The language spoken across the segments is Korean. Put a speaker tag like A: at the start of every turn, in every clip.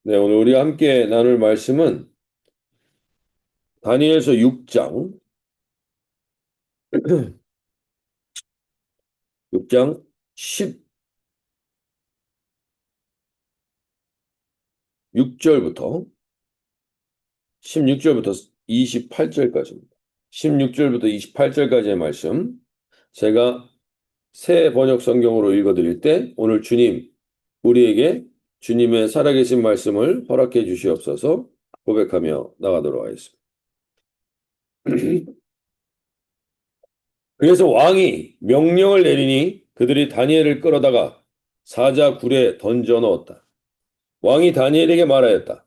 A: 네, 오늘 우리 함께 나눌 말씀은 다니엘서 6장, 6장 16절부터 16절부터 28절까지입니다. 16절부터 28절까지의 말씀. 제가 새 번역 성경으로 읽어드릴 때 오늘 주님, 우리에게 주님의 살아계신 말씀을 허락해 주시옵소서 고백하며 나가도록 하겠습니다. 그래서 왕이 명령을 내리니 그들이 다니엘을 끌어다가 사자 굴에 던져 넣었다. 왕이 다니엘에게 말하였다.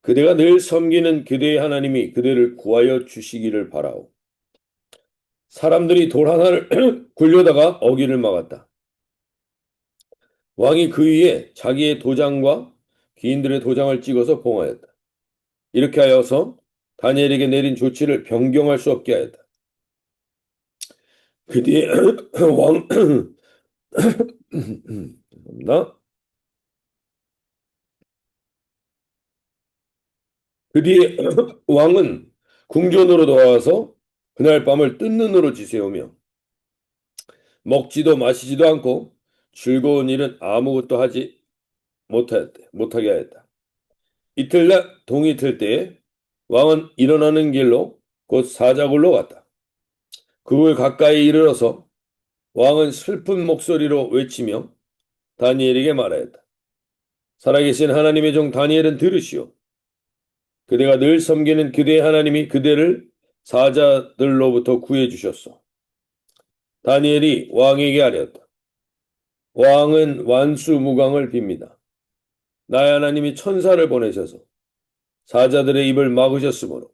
A: 그대가 늘 섬기는 그대의 하나님이 그대를 구하여 주시기를 바라오. 사람들이 돌 하나를 굴려다가 어기를 막았다. 왕이 그 위에 자기의 도장과 귀인들의 도장을 찍어서 봉하였다. 이렇게 하여서 다니엘에게 내린 조치를 변경할 수 없게 하였다. 그 뒤에 왕 죄송합니다. 그 뒤에 왕은 궁전으로 돌아와서 그날 밤을 뜬 눈으로 지새우며 먹지도 마시지도 않고 즐거운 일은 아무것도 하지 못하게 하였다. 이틀날 동이 틀 때에 왕은 일어나는 길로 곧 사자굴로 갔다. 그걸 가까이 이르러서 왕은 슬픈 목소리로 외치며 다니엘에게 말하였다. 살아계신 하나님의 종 다니엘은 들으시오. 그대가 늘 섬기는 그대의 하나님이 그대를 사자들로부터 구해 주셨소. 다니엘이 왕에게 아뢰었다. 왕은 완수무강을 빕니다. 나의 하나님이 천사를 보내셔서 사자들의 입을 막으셨으므로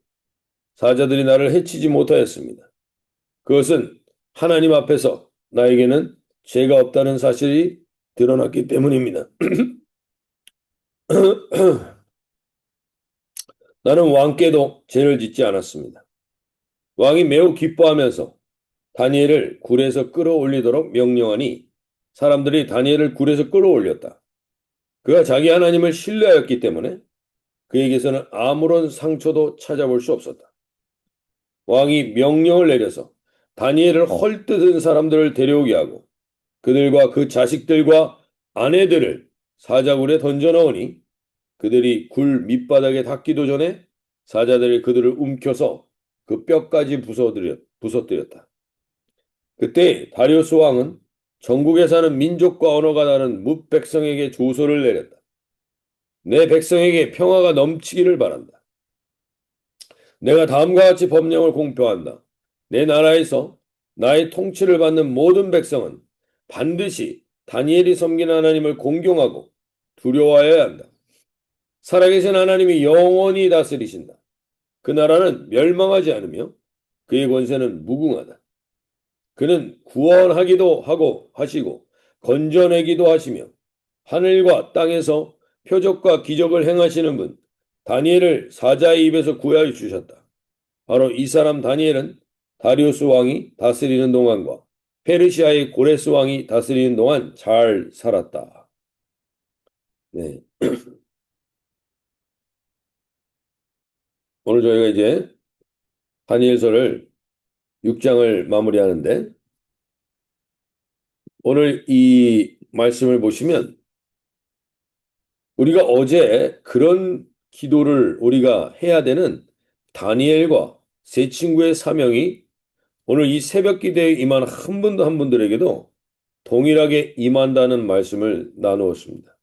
A: 사자들이 나를 해치지 못하였습니다. 그것은 하나님 앞에서 나에게는 죄가 없다는 사실이 드러났기 때문입니다. 나는 왕께도 죄를 짓지 않았습니다. 왕이 매우 기뻐하면서 다니엘을 굴에서 끌어올리도록 명령하니 사람들이 다니엘을 굴에서 끌어올렸다. 그가 자기 하나님을 신뢰하였기 때문에 그에게서는 아무런 상처도 찾아볼 수 없었다. 왕이 명령을 내려서 다니엘을 헐뜯은 사람들을 데려오게 하고 그들과 그 자식들과 아내들을 사자굴에 던져 넣으니 그들이 굴 밑바닥에 닿기도 전에 사자들이 그들을 움켜서 그 뼈까지 부서뜨렸다. 그때 다리우스 왕은 전국에 사는 민족과 언어가 다른 뭇 백성에게 조서를 내렸다. 내 백성에게 평화가 넘치기를 바란다. 내가 다음과 같이 법령을 공표한다. 내 나라에서 나의 통치를 받는 모든 백성은 반드시 다니엘이 섬기는 하나님을 공경하고 두려워해야 한다. 살아계신 하나님이 영원히 다스리신다. 그 나라는 멸망하지 않으며 그의 권세는 무궁하다. 그는 구원하기도 하고 하시고 건져내기도 하시며 하늘과 땅에서 표적과 기적을 행하시는 분 다니엘을 사자의 입에서 구하여 주셨다. 바로 이 사람 다니엘은 다리우스 왕이 다스리는 동안과 페르시아의 고레스 왕이 다스리는 동안 잘 살았다. 네. 오늘 저희가 이제 다니엘서를 6장을 마무리하는데 오늘 이 말씀을 보시면 우리가 어제 그런 기도를 우리가 해야 되는 다니엘과 세 친구의 사명이 오늘 이 새벽 기도에 임한 한 분도 한 분들에게도 동일하게 임한다는 말씀을 나누었습니다.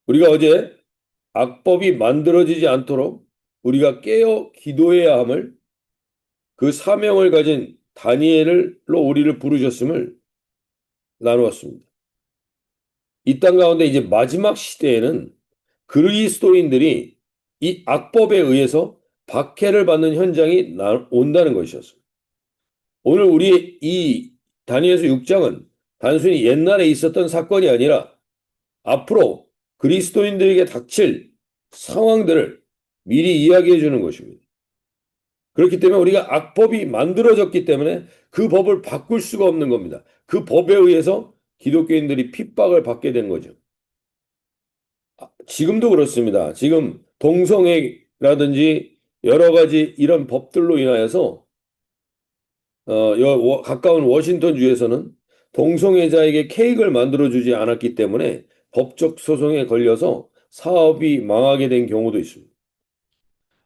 A: 우리가 어제 악법이 만들어지지 않도록 우리가 깨어 기도해야 함을 그 사명을 가진 다니엘로 우리를 부르셨음을 나누었습니다. 이 땅 가운데 이제 마지막 시대에는 그리스도인들이 이 악법에 의해서 박해를 받는 현장이 온다는 것이었습니다. 오늘 우리 이 다니엘서 6장은 단순히 옛날에 있었던 사건이 아니라 앞으로 그리스도인들에게 닥칠 상황들을 미리 이야기해 주는 것입니다. 그렇기 때문에 우리가 악법이 만들어졌기 때문에 그 법을 바꿀 수가 없는 겁니다. 그 법에 의해서 기독교인들이 핍박을 받게 된 거죠. 지금도 그렇습니다. 지금 동성애라든지 여러 가지 이런 법들로 인하여서 가까운 워싱턴 주에서는 동성애자에게 케이크를 만들어주지 않았기 때문에 법적 소송에 걸려서 사업이 망하게 된 경우도 있습니다.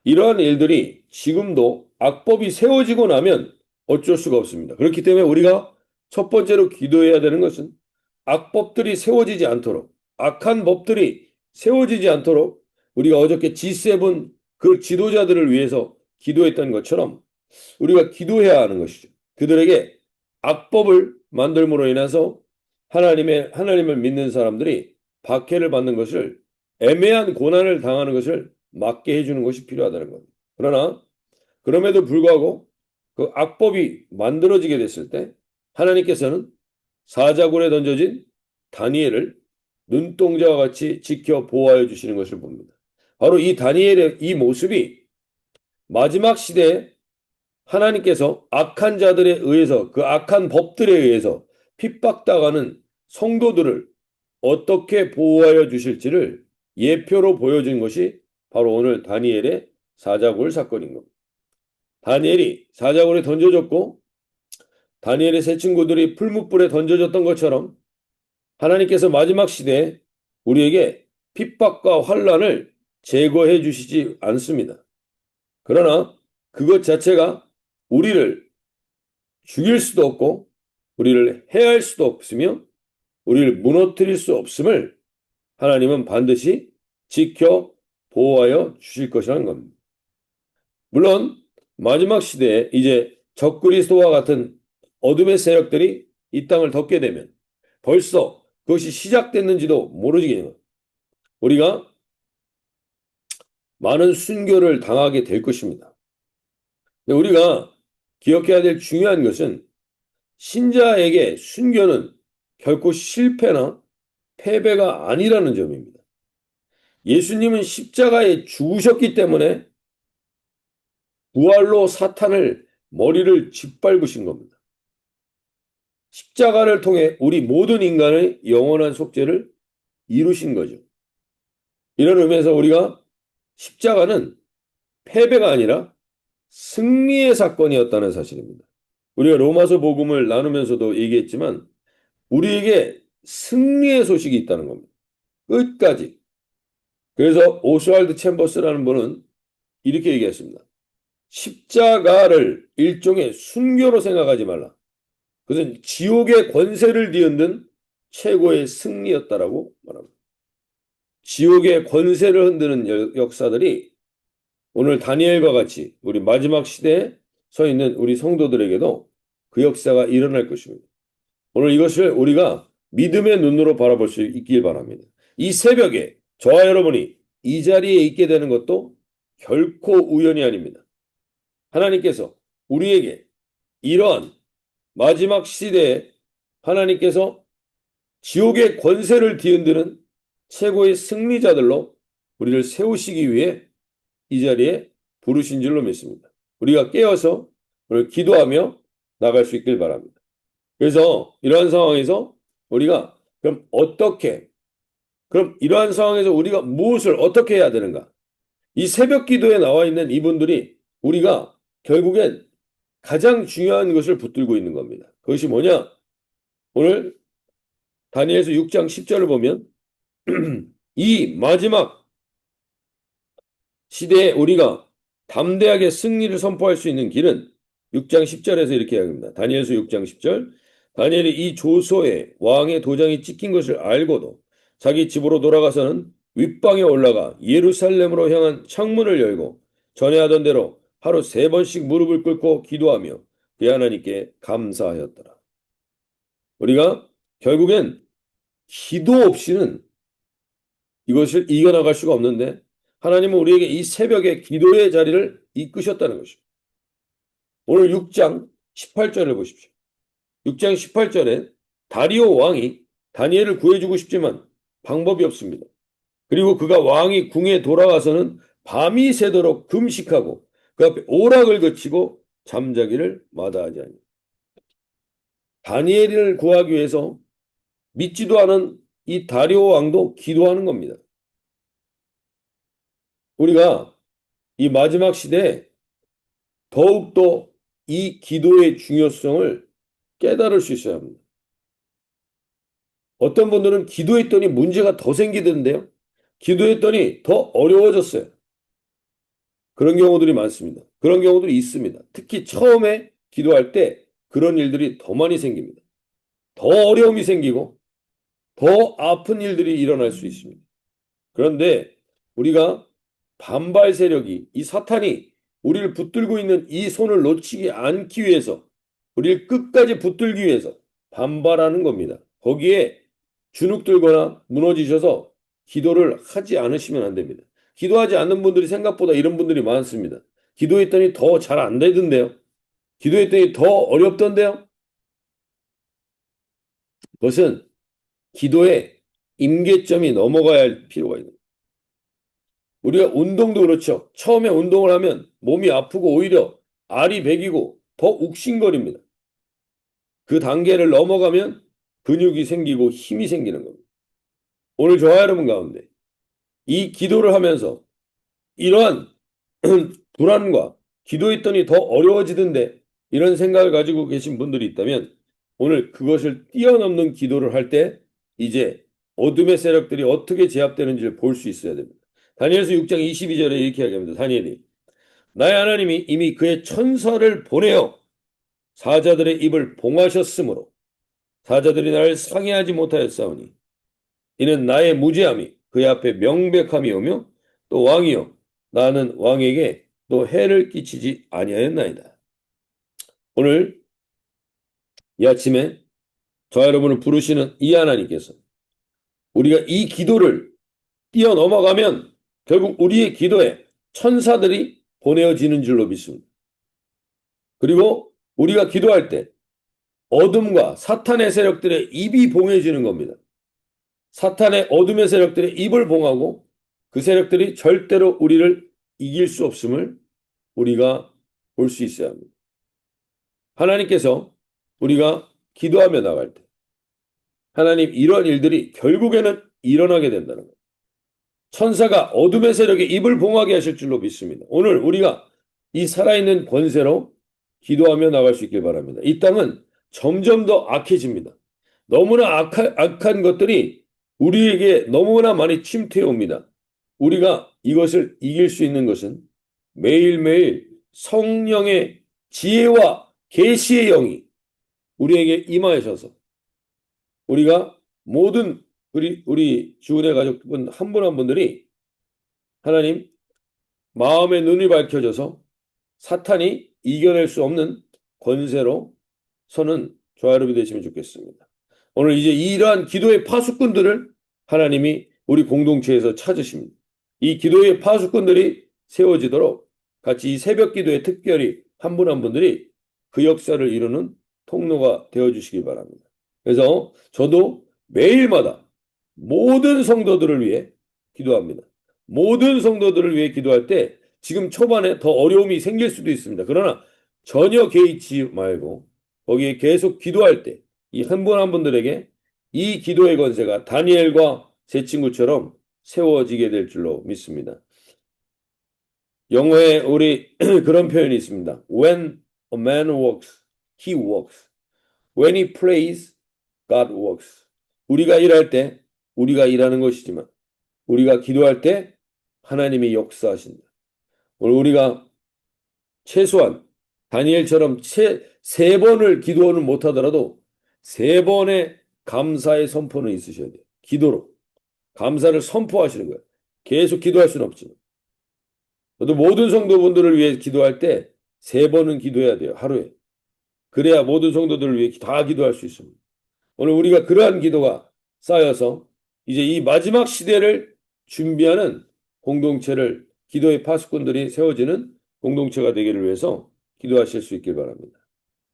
A: 이러한 일들이 지금도 악법이 세워지고 나면 어쩔 수가 없습니다. 그렇기 때문에 우리가 첫 번째로 기도해야 되는 것은 악법들이 세워지지 않도록, 악한 법들이 세워지지 않도록 우리가 어저께 G7 그 지도자들을 위해서 기도했던 것처럼 우리가 기도해야 하는 것이죠. 그들에게 악법을 만들므로 인해서 하나님을 믿는 사람들이 박해를 받는 것을, 애매한 고난을 당하는 것을 막게 해주는 것이 필요하다는 겁니다. 그러나 그럼에도 불구하고 그 악법이 만들어지게 됐을 때 하나님께서는 사자굴에 던져진 다니엘을 눈동자와 같이 지켜 보호하여 주시는 것을 봅니다. 바로 이 다니엘의 이 모습이 마지막 시대에 하나님께서 악한 자들에 의해서, 그 악한 법들에 의해서 핍박당하는 성도들을 어떻게 보호하여 주실지를 예표로 보여준 것이 바로 오늘 다니엘의 사자굴 사건인 겁니다. 다니엘이 사자굴에 던져졌고 다니엘의 세 친구들이 풀무불에 던져졌던 것처럼 하나님께서 마지막 시대에 우리에게 핍박과 환난을 제거해 주시지 않습니다. 그러나 그것 자체가 우리를 죽일 수도 없고 우리를 해할 수도 없으며 우리를 무너뜨릴 수 없음을 하나님은 반드시 지켜 보호하여 주실 것이라는 겁니다. 물론 마지막 시대에 이제 적그리스도와 같은 어둠의 세력들이 이 땅을 덮게 되면 벌써 그것이 시작됐는지도 모르지겠네요. 우리가 많은 순교를 당하게 될 것입니다. 우리가 기억해야 될 중요한 것은 신자에게 순교는 결코 실패나 패배가 아니라는 점입니다. 예수님은 십자가에 죽으셨기 때문에 부활로 사탄을 머리를 짓밟으신 겁니다. 십자가를 통해 우리 모든 인간의 영원한 속죄를 이루신 거죠. 이런 의미에서 우리가 십자가는 패배가 아니라 승리의 사건이었다는 사실입니다. 우리가 로마서 복음을 나누면서도 얘기했지만 우리에게 승리의 소식이 있다는 겁니다. 끝까지. 그래서 오스왈드 챔버스라는 분은 이렇게 얘기했습니다. 십자가를 일종의 순교로 생각하지 말라. 그것은 지옥의 권세를 뒤흔든 최고의 승리였다라고 말합니다. 지옥의 권세를 흔드는 역사들이 오늘 다니엘과 같이 우리 마지막 시대에 서 있는 우리 성도들에게도 그 역사가 일어날 것입니다. 오늘 이것을 우리가 믿음의 눈으로 바라볼 수 있길 바랍니다. 이 새벽에 저와 여러분이 이 자리에 있게 되는 것도 결코 우연이 아닙니다. 하나님께서 우리에게 이러한 마지막 시대에 하나님께서 지옥의 권세를 뒤흔드는 최고의 승리자들로 우리를 세우시기 위해 이 자리에 부르신 줄로 믿습니다. 우리가 깨어서 오늘 기도하며 나갈 수 있길 바랍니다. 그래서 이러한 상황에서 우리가 그럼 이러한 상황에서 우리가 무엇을 어떻게 해야 되는가? 이 새벽 기도에 나와 있는 이분들이 우리가 결국엔 가장 중요한 것을 붙들고 있는 겁니다. 그것이 뭐냐? 오늘 다니엘서 6장 10절을 보면 이 마지막 시대에 우리가 담대하게 승리를 선포할 수 있는 길은 6장 10절에서 이렇게 이야기합니다. 다니엘서 6장 10절. 다니엘이 이 조서에 왕의 도장이 찍힌 것을 알고도 자기 집으로 돌아가서는 윗방에 올라가 예루살렘으로 향한 창문을 열고 전에 하던 대로 하루 3번씩 무릎을 꿇고 기도하며 그 하나님께 감사하였더라. 우리가 결국엔 기도 없이는 이것을 이겨나갈 수가 없는데 하나님은 우리에게 이 새벽에 기도의 자리를 이끄셨다는 것입니다. 오늘 6장 18절을 보십시오. 6장 18절에 다리오 왕이 다니엘을 구해주고 싶지만 방법이 없습니다. 그리고 그가 왕이 궁에 돌아가서는 밤이 새도록 금식하고 그 앞에 오락을 거치고 잠자기를 마다하지 아니하니. 다니엘을 구하기 위해서 믿지도 않은 이 다리오 왕도 기도하는 겁니다. 우리가 이 마지막 시대에 더욱더 이 기도의 중요성을 깨달을 수 있어야 합니다. 어떤 분들은 기도했더니 문제가 더 생기던데요. 기도했더니 더 어려워졌어요. 그런 경우들이 많습니다. 그런 경우들이 있습니다. 특히 처음에 기도할 때 그런 일들이 더 많이 생깁니다. 더 어려움이 생기고 더 아픈 일들이 일어날 수 있습니다. 그런데 우리가 반발 세력이 이 사탄이 우리를 붙들고 있는 이 손을 놓치지 않기 위해서 우리를 끝까지 붙들기 위해서 반발하는 겁니다. 거기에 주눅들거나 무너지셔서 기도를 하지 않으시면 안 됩니다. 기도하지 않는 분들이 생각보다 이런 분들이 많습니다. 기도했더니 더 잘 안 되던데요. 기도했더니 더 어렵던데요. 그것은 기도의 임계점이 넘어가야 할 필요가 있는 거예요. 우리가 운동도 그렇죠. 처음에 운동을 하면 몸이 아프고 오히려 알이 배기고 더 욱신거립니다. 그 단계를 넘어가면 근육이 생기고 힘이 생기는 겁니다. 오늘 저와 여러분 가운데 이 기도를 하면서 이러한 불안과 기도했더니 더 어려워지던데 이런 생각을 가지고 계신 분들이 있다면 오늘 그것을 뛰어넘는 기도를 할 때 이제 어둠의 세력들이 어떻게 제압되는지를 볼 수 있어야 됩니다. 다니엘서 6장 22절에 이렇게 이야기합니다. 다니엘이 나의 하나님이 이미 그의 천사를 보내어 사자들의 입을 봉하셨으므로 사자들이 나를 상해하지 못하였사오니 이는 나의 무죄함이 그의 앞에 명백함이 오며 또 왕이요 나는 왕에게 또 해를 끼치지 아니하였나이다. 오늘 이 아침에 저 여러분을 부르시는 이 하나님께서 우리가 이 기도를 뛰어넘어가면 결국 우리의 기도에 천사들이 보내어지는 줄로 믿습니다. 그리고 우리가 기도할 때 어둠과 사탄의 세력들의 입이 봉해지는 겁니다. 사탄의 어둠의 세력들의 입을 봉하고 그 세력들이 절대로 우리를 이길 수 없음을 우리가 볼 수 있어야 합니다. 하나님께서 우리가 기도하며 나갈 때 하나님 이런 일들이 결국에는 일어나게 된다는 것. 천사가 어둠의 세력에 입을 봉하게 하실 줄로 믿습니다. 오늘 우리가 이 살아있는 권세로 기도하며 나갈 수 있길 바랍니다. 이 땅은 점점 더 악해집니다. 너무나 악한 것들이 우리에게 너무나 많이 침투해 옵니다. 우리가 이것을 이길 수 있는 것은 매일매일 성령의 지혜와 계시의 영이 우리에게 임하셔서 우리가 모든 우리 주은혜 가족분 한 분 한 분들이 하나님 마음의 눈이 밝혀져서 사탄이 이겨낼 수 없는 권세로 서는 저와 여러분이 되시면 좋겠습니다. 오늘 이제 이러한 기도의 파수꾼들을 하나님이 우리 공동체에서 찾으십니다. 이 기도의 파수꾼들이 세워지도록 같이 이 새벽 기도에 특별히 한 분 한 분들이 그 역사를 이루는 통로가 되어주시기 바랍니다. 그래서 저도 매일마다 모든 성도들을 위해 기도합니다. 모든 성도들을 위해 기도할 때 지금 초반에 더 어려움이 생길 수도 있습니다. 그러나 전혀 개의치 말고 거기에 계속 기도할 때 이 한 분 한 분들에게 이 기도의 권세가 다니엘과 제 친구처럼 세워지게 될 줄로 믿습니다. 영어에 우리 그런 표현이 있습니다. When a man works, he works. When he prays, God works. 우리가 일할 때 우리가 일하는 것이지만 우리가 기도할 때 하나님이 역사하신다. 오늘 우리가 최소한 다니엘처럼 세 번을 기도는 못하더라도 세 번의 감사의 선포는 있으셔야 돼요. 기도로. 감사를 선포하시는 거예요. 계속 기도할 수는 없지만. 저도 모든 성도분들을 위해 기도할 때 세 번은 기도해야 돼요. 하루에. 그래야 모든 성도들을 위해 다 기도할 수 있습니다. 오늘 우리가 그러한 기도가 쌓여서 이제 이 마지막 시대를 준비하는 공동체를 기도의 파수꾼들이 세워지는 공동체가 되기를 위해서 기도하실 수 있길 바랍니다.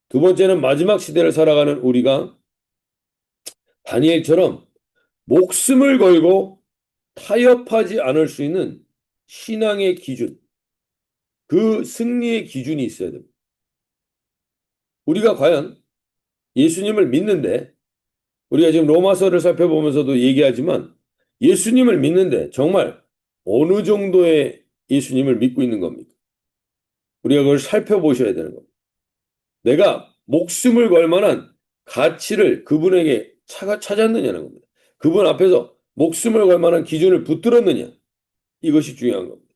A: 두 번째는 마지막 시대를 살아가는 우리가 다니엘처럼 목숨을 걸고 타협하지 않을 수 있는 신앙의 기준, 그 승리의 기준이 있어야 됩니다. 우리가 과연 예수님을 믿는데 우리가 지금 로마서를 살펴보면서도 얘기하지만 예수님을 믿는데 정말 어느 정도의 예수님을 믿고 있는 겁니까? 우리가 그걸 살펴보셔야 되는 겁니다. 내가 목숨을 걸 만한 가치를 그분에게 찾았느냐는 겁니다. 그분 앞에서 목숨을 걸 만한 기준을 붙들었느냐. 이것이 중요한 겁니다.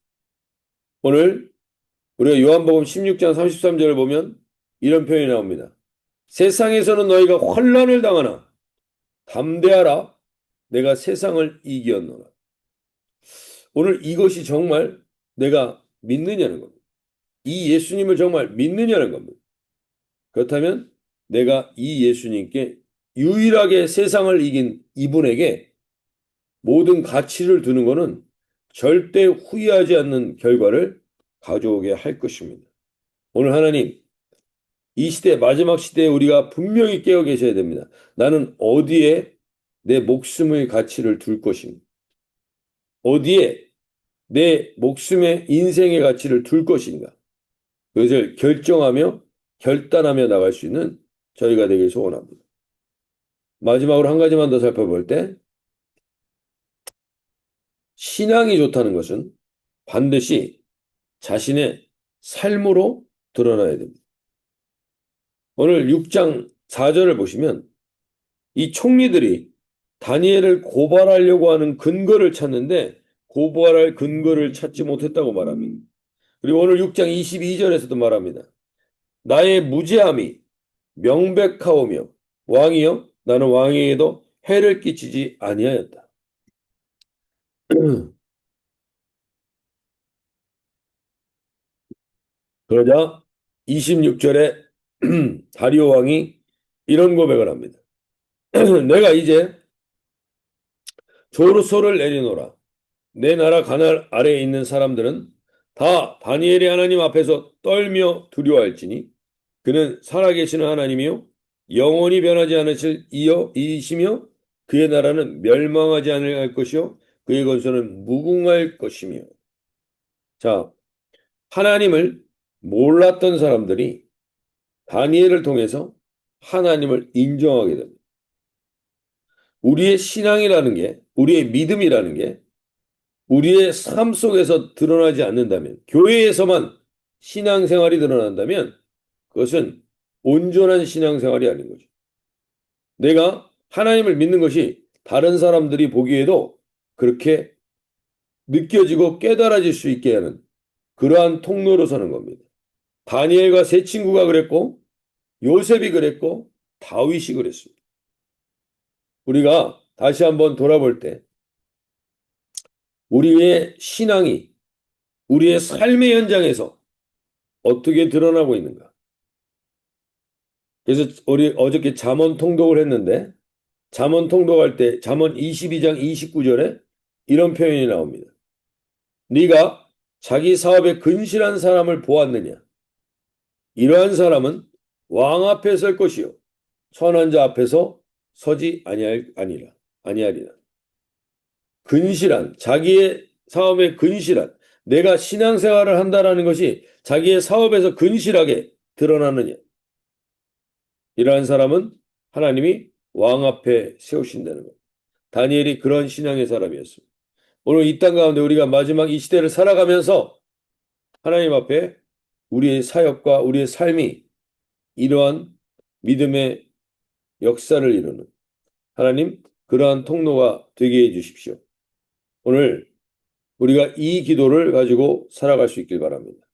A: 오늘 우리가 요한복음 16장 33절을 보면 이런 표현이 나옵니다. 세상에서는 너희가 환난을 당하나 담대하라. 내가 세상을 이겼노라. 오늘 이것이 정말 내가 믿느냐는 겁니다. 이 예수님을 정말 믿느냐는 겁니다. 그렇다면 내가 이 예수님께 유일하게 세상을 이긴 이분에게 모든 가치를 두는 것은 절대 후회하지 않는 결과를 가져오게 할 것입니다. 오늘 하나님, 이 시대, 마지막 시대에 우리가 분명히 깨어 계셔야 됩니다. 나는 어디에 내 목숨의 가치를 둘 것인가? 어디에 내 목숨의 인생의 가치를 둘 것인가? 그것을 결정하며 결단하며 나갈 수 있는 저희가 되길 소원합니다. 마지막으로 한 가지만 더 살펴볼 때 신앙이 좋다는 것은 반드시 자신의 삶으로 드러나야 됩니다. 오늘 6장 4절을 보시면 이 총리들이 다니엘을 고발하려고 하는 근거를 찾는데 고발할 근거를 찾지 못했다고 말합니다. 그리고 오늘 6장 22절에서도 말합니다. 나의 무죄함이 명백하오며 왕이여 나는 왕에게도 해를 끼치지 아니하였다. 그러자 26절에 다리오 왕이 이런 고백을 합니다. 내가 이제 조르소를 내리노라. 내 나라 가날 아래에 있는 사람들은 다 다니엘의 하나님 앞에서 떨며 두려워할지니 그는 살아계시는 하나님이요 영원히 변하지 않으실 이이시며 그의 나라는 멸망하지 않을 것이요 그의 건설은 무궁할 것이며. 자, 하나님을 몰랐던 사람들이 다니엘을 통해서 하나님을 인정하게 됩니다. 우리의 신앙이라는 게, 우리의 믿음이라는 게 우리의 삶 속에서 드러나지 않는다면, 교회에서만 신앙생활이 드러난다면 그것은 온전한 신앙생활이 아닌 거죠. 내가 하나님을 믿는 것이 다른 사람들이 보기에도 그렇게 느껴지고 깨달아질 수 있게 하는 그러한 통로로 서는 겁니다. 다니엘과 세 친구가 그랬고 요셉이 그랬고 다윗이 그랬습니다. 우리가 다시 한번 돌아볼 때 우리의 신앙이 우리의 삶의 현장에서 어떻게 드러나고 있는가? 그래서 우리 어저께 잠언 통독을 했는데 잠언 통독할 때 잠언 22장 29절에 이런 표현이 나옵니다. 네가 자기 사업에 근실한 사람을 보았느냐? 이러한 사람은 왕 앞에 설 것이요 선한 자 앞에서 서지 아니하리라. 근실한 자기의 사업에 근실한 내가 신앙생활을 한다라는 것이 자기의 사업에서 근실하게 드러나느냐? 이러한 사람은 하나님이 왕 앞에 세우신다는 것. 다니엘이 그런 신앙의 사람이었습니다. 오늘 이 땅 가운데 우리가 마지막 이 시대를 살아가면서 하나님 앞에 우리의 사역과 우리의 삶이 이러한 믿음의 역사를 이루는 하나님 그러한 통로가 되게 해 주십시오. 오늘 우리가 이 기도를 가지고 살아갈 수 있길 바랍니다.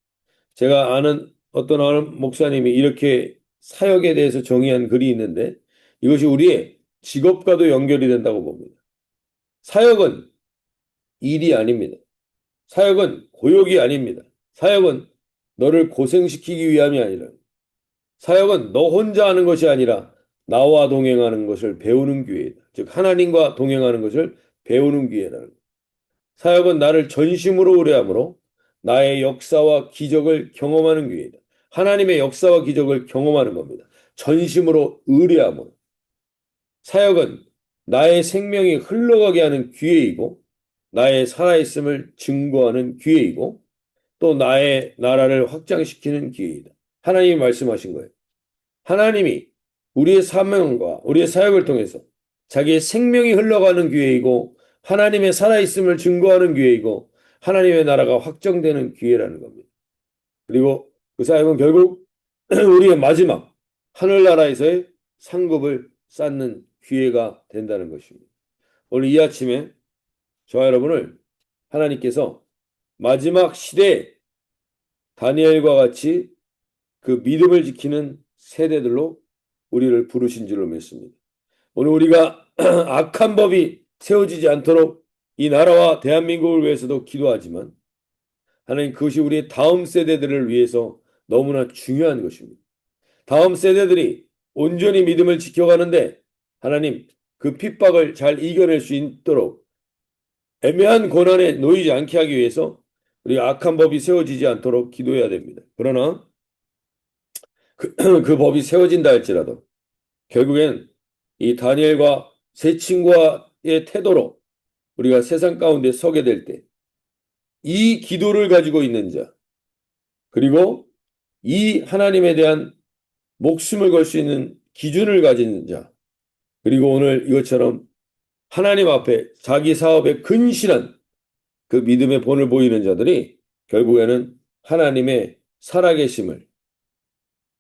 A: 제가 아는 어떤 목사님이 이렇게 사역에 대해서 정의한 글이 있는데 이것이 우리의 직업과도 연결이 된다고 봅니다. 사역은 일이 아닙니다. 사역은 고역이 아닙니다. 사역은 너를 고생시키기 위함이 아니라 사역은 너 혼자 하는 것이 아니라 나와 동행하는 것을 배우는 기회이다. 즉 하나님과 동행하는 것을 배우는 기회라는 것. 사역은 나를 전심으로 의뢰함으로 나의 역사와 기적을 경험하는 기회이다. 하나님의 역사와 기적을 경험하는 겁니다. 전심으로 의뢰함으로. 사역은 나의 생명이 흘러가게 하는 기회이고 나의 살아있음을 증거하는 기회이고 또 나의 나라를 확장시키는 기회이다. 하나님이 말씀하신 거예요. 하나님이 우리의 사명과 우리의 사역을 통해서 자기의 생명이 흘러가는 기회이고 하나님의 살아있음을 증거하는 기회이고 하나님의 나라가 확정되는 기회라는 겁니다. 그리고 그 사역은 결국 우리의 마지막 하늘나라에서의 상급을 쌓는 기회가 된다는 것입니다. 오늘 이 아침에 저와 여러분을 하나님께서 마지막 시대에 다니엘과 같이 그 믿음을 지키는 세대들로 우리를 부르신 줄로 믿습니다. 오늘 우리가 악한 법이 세워지지 않도록 이 나라와 대한민국을 위해서도 기도하지만 하나님 그것이 우리의 다음 세대들을 위해서 너무나 중요한 것입니다. 다음 세대들이 온전히 믿음을 지켜가는데 하나님 그 핍박을 잘 이겨낼 수 있도록 애매한 고난에 놓이지 않게 하기 위해서 우리 악한 법이 세워지지 않도록 기도해야 됩니다. 그러나 그 법이 세워진다 할지라도 결국엔 이 다니엘과 세 친구의 태도로 우리가 세상 가운데 서게 될 때 이 기도를 가지고 있는 자 그리고 이 하나님에 대한 목숨을 걸 수 있는 기준을 가진 자 그리고 오늘 이것처럼 하나님 앞에 자기 사업에 근신한 그 믿음의 본을 보이는 자들이 결국에는 하나님의 살아계심을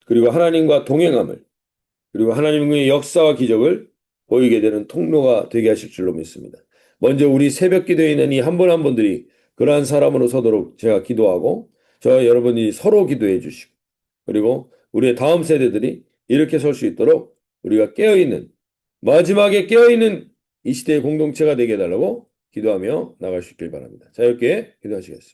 A: 그리고 하나님과 동행함을 그리고 하나님의 역사와 기적을 보이게 되는 통로가 되게 하실 줄로 믿습니다. 먼저 우리 새벽 기도에 있는 이 한 분 한 분들이 그러한 사람으로 서도록 제가 기도하고 저와 여러분이 서로 기도해 주시고 그리고 우리의 다음 세대들이 이렇게 설 수 있도록 우리가 깨어있는 마지막에 깨어있는 이 시대의 공동체가 되게 해달라고 기도하며 나갈 수 있길 바랍니다. 자유롭게 기도하시겠습니다.